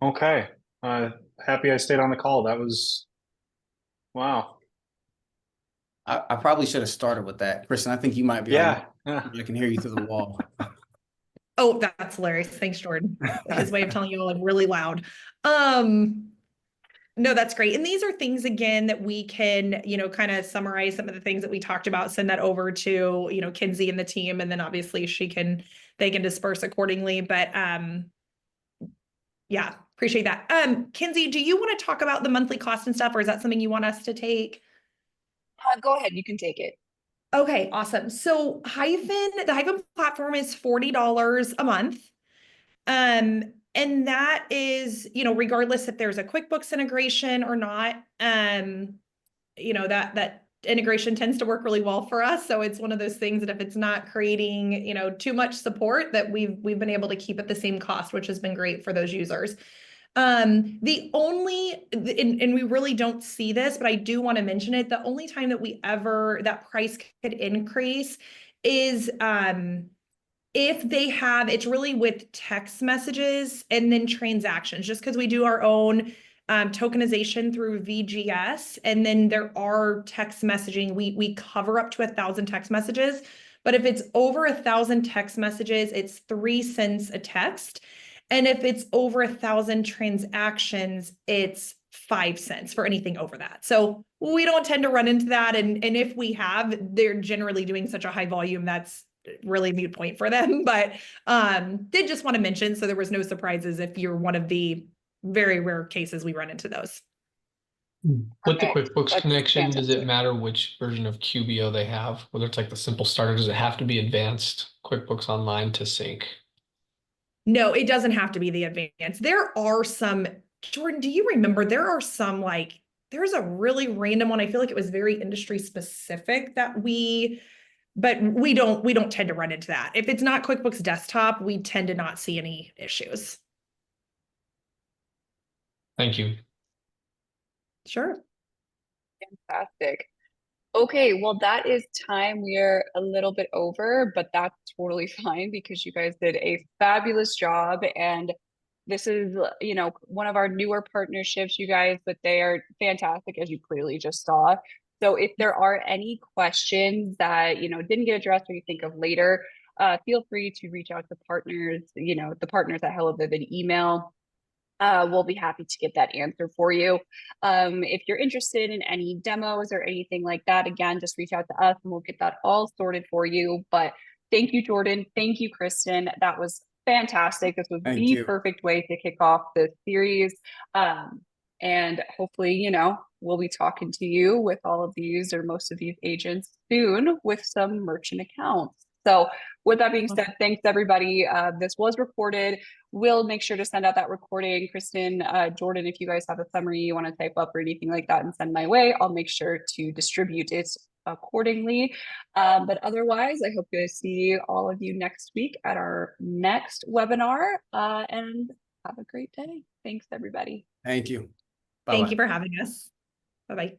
Okay. Happy I stayed on the call. That was, wow. I probably should have started with that. Kristen, I think you might be Yeah. I can hear you through the wall. Oh, that's hilarious. Thanks, Jordan. His way of telling you all like really loud. No, that's great. And these are things, again, that we can, you know, kind of summarize some of the things that we talked about, send that over to, you know, Kinsey and the team. And then obviously they can disperse accordingly. But yeah, appreciate that. Kinsey, do you want to talk about the monthly cost and stuff, or is that something you want us to take? Go ahead, you can take it. Okay, awesome. So the Hyfin platform is $40 a month. And that is, you know, regardless if there's a QuickBooks integration or not, you know, that integration tends to work really well for us. So it's one of those things that if it's not creating, you know, too much support, that we've been able to keep at the same cost, which has been great for those users. The only, and we really don't see this, but I do want to mention it. The only time that that price could increase is, if they have, it's really with text messages and then transactions, just because we do our own tokenization through VGS. And then there are text messaging, we cover up to 1,000 text messages. But if it's over 1,000 text messages, it's 3 cents a text. And if it's over 1,000 transactions, it's 5 cents for anything over that. So we don't tend to run into that. And if we have, they're generally doing such a high volume that's really a moot point for them. But did just want to mention, so there was no surprises if you're one of the very rare cases we run into those. With the Perfect. QuickBooks That's connection, does it fantastic. matter which version of QBO they have? Whether it's like the simple starter, does it have to be advanced QuickBooks Online to sync? No, it doesn't have to be the advanced. There are some, Jordan, do you remember there are some, like, there's a really random one. I feel like it was very industry specific but we don't tend to run into that. If it's not QuickBooks Desktop, we tend to not see any issues. Thank you. Sure. Fantastic. Okay, well, that is time. We are a little bit over, but that's totally fine because you guys did a fabulous job. And this is, you know, one of our newer partnerships, you guys, but they are fantastic, as you clearly just saw. So if there are any questions that, you know, didn't get addressed or you think of later, feel free to reach out to partners, you know, the partners at Hello Vivid email. We'll be happy to get that answer for you. If you're interested in any demos or anything like that, again, just reach out to us and we'll get that all sorted for you. But thank you, Jordan. Thank you, Kristen. That was fantastic. This was the perfect way to kick off this series. And hopefully, you know, we'll be talking to you with all of these or most of these agents soon with some merchant accounts. So with that being said, thanks everybody. This was recorded. We'll make sure to send out that recording. Kristen, Jordan, if you guys have a summary you want to type up or anything like that and send my way, I'll make sure to distribute it accordingly. But otherwise, I hope to see all of you next week at our next webinar, and have a great day. Thanks, everybody. Thank you. Thank you for having us. Bye-bye.